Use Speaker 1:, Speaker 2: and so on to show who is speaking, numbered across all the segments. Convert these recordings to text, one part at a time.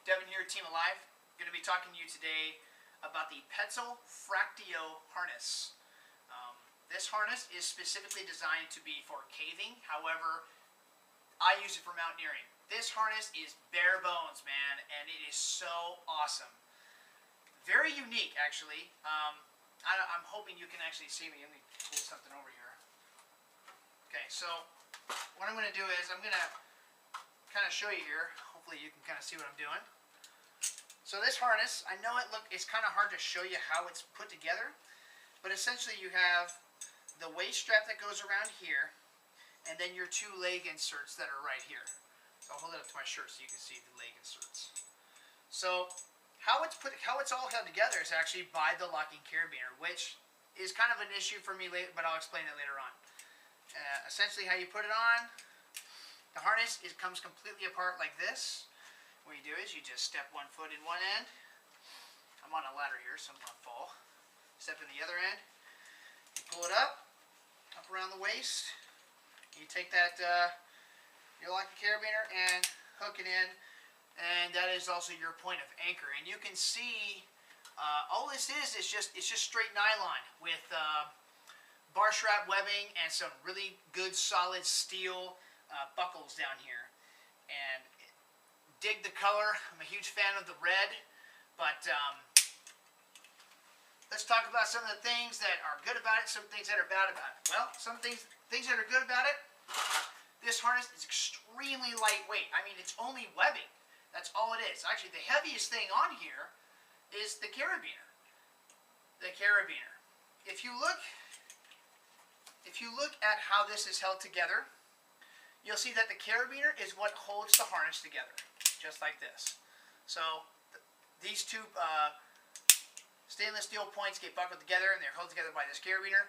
Speaker 1: Devin here, Team Alive. I'm going to be talking to you today about the Petzl Fractio harness. This harness is specifically designed to be for caving. However, I use it for mountaineering. This harness is bare bones, man, and it is so awesome. Very unique, actually. I'm hoping you can actually see me. Let me pull something over here. Okay, so what I'm going to do is I'm going to kind of show you here. Hopefully you can kind of see what I'm doing. So this harness, I know it's kind of hard to show you how it's put together, but essentially you have the waist strap that goes around here, and then your two leg inserts that are right here. So I'll hold it up to my shirt so you can see the leg inserts. So how it's all held together is actually by the locking carabiner, which is kind of an issue for me later, but I'll explain it later on. Essentially how you put it on, the harness comes completely apart like this. What you do is you just step one foot in one end. I'm on a ladder here, so I'm going to fall. Step in the other end. You pull it up around the waist. You take that your locking carabiner and hook it in, and that is also your point of anchor. And you can see all this is just straight nylon with bar strap webbing and some really good solid steel buckles down here. And dig the color. I'm a huge fan of the red, but let's talk about some of the things that are good about it, some things that are bad about it. Well, some things that are good about it, this harness is extremely lightweight. I mean, it's only webbing. That's all it is. Actually, the heaviest thing on here is the carabiner. The carabiner. If you look at how this is held together, you'll see that the carabiner is what holds the harness together, just like this. So these two stainless steel points get buckled together, and they're held together by this carabiner.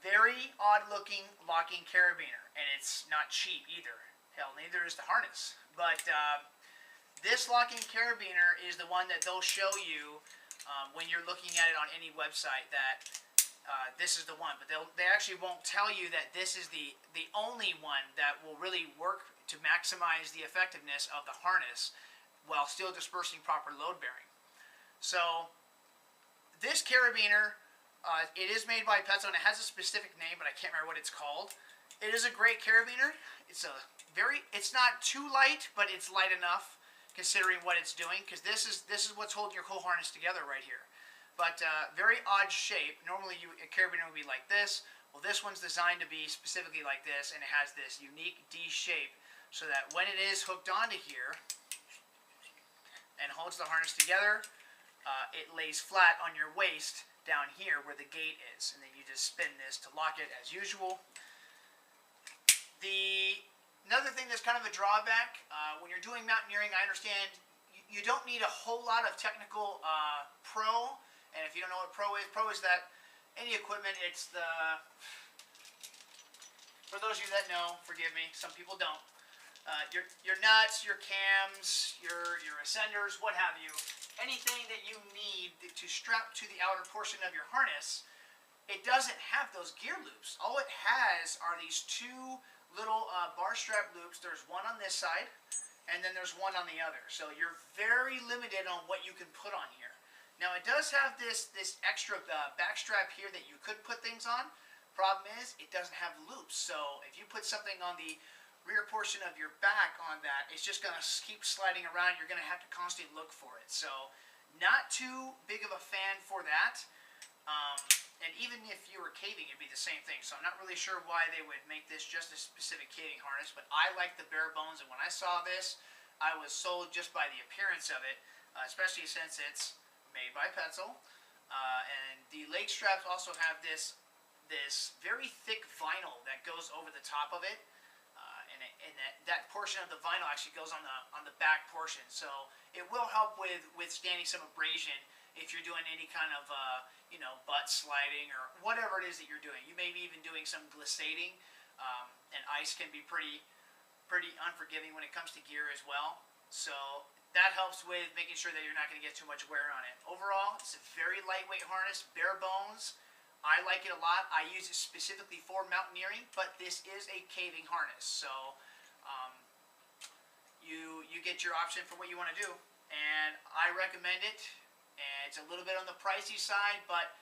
Speaker 1: Very odd looking locking carabiner, and it's not cheap either. Hell, neither is the harness. But this locking carabiner is the one that they'll show you when you're looking at it on any website, that this is the one. But they actually won't tell you that this is the only one that will really work to maximize the effectiveness of the harness while still dispersing proper load bearing. So this carabiner, it is made by Petzl, and it has a specific name, but I can't remember what it's called. It is a great carabiner. It's not too light, but it's light enough considering what it's doing, because this is what's holding your whole harness together right here. But very odd shape. Normally a carabiner would be like this. Well, this one's designed to be specifically like this, and it has this unique D shape, so that when it is hooked onto here and holds the harness together, it lays flat on your waist down here where the gate is, and then you just spin this to lock it as usual. Another thing that's kind of a drawback, when you're doing mountaineering, I understand you don't need a whole lot of technical pro, and if you don't know what pro is that any equipment, it's for those of you that know, forgive me, some people don't, your nuts, your cams, your ascenders, what have you, anything that you need to strap to the outer portion of your harness, it doesn't have those gear loops. All it has are these two little bar strap loops. There's one on this side, and then there's one on the other. So you're very limited on what you can put on here. Now it does have this extra back strap here that you could put things on. Problem is, it doesn't have loops. So if you put something on the rear portion of your back on that, it's just going to keep sliding around. You're going to have to constantly look for it. So not too big of a fan for that. And even if you were caving, it'd be the same thing. So I'm not really sure why they would make this just a specific caving harness, but I like the bare bones, and when I saw this, I was sold just by the appearance of it, especially since it's made by Petzl. And the leg straps also have this very thick vinyl that goes over the top of it. And that portion of the vinyl actually goes on the back portion, so it will help with withstanding some abrasion if you're doing any kind of butt sliding or whatever it is that you're doing. You may be even doing some glissading, and ice can be pretty unforgiving when it comes to gear as well. So that helps with making sure that you're not going to get too much wear on it. Overall, it's a very lightweight harness, bare bones. I like it a lot. I use it specifically for mountaineering, but this is a caving harness, so you get your option for what you want to do. and I recommend it. And it's a little bit on the pricey side, but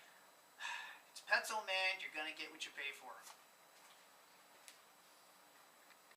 Speaker 1: it's Petzl, man. You're gonna get what you pay for.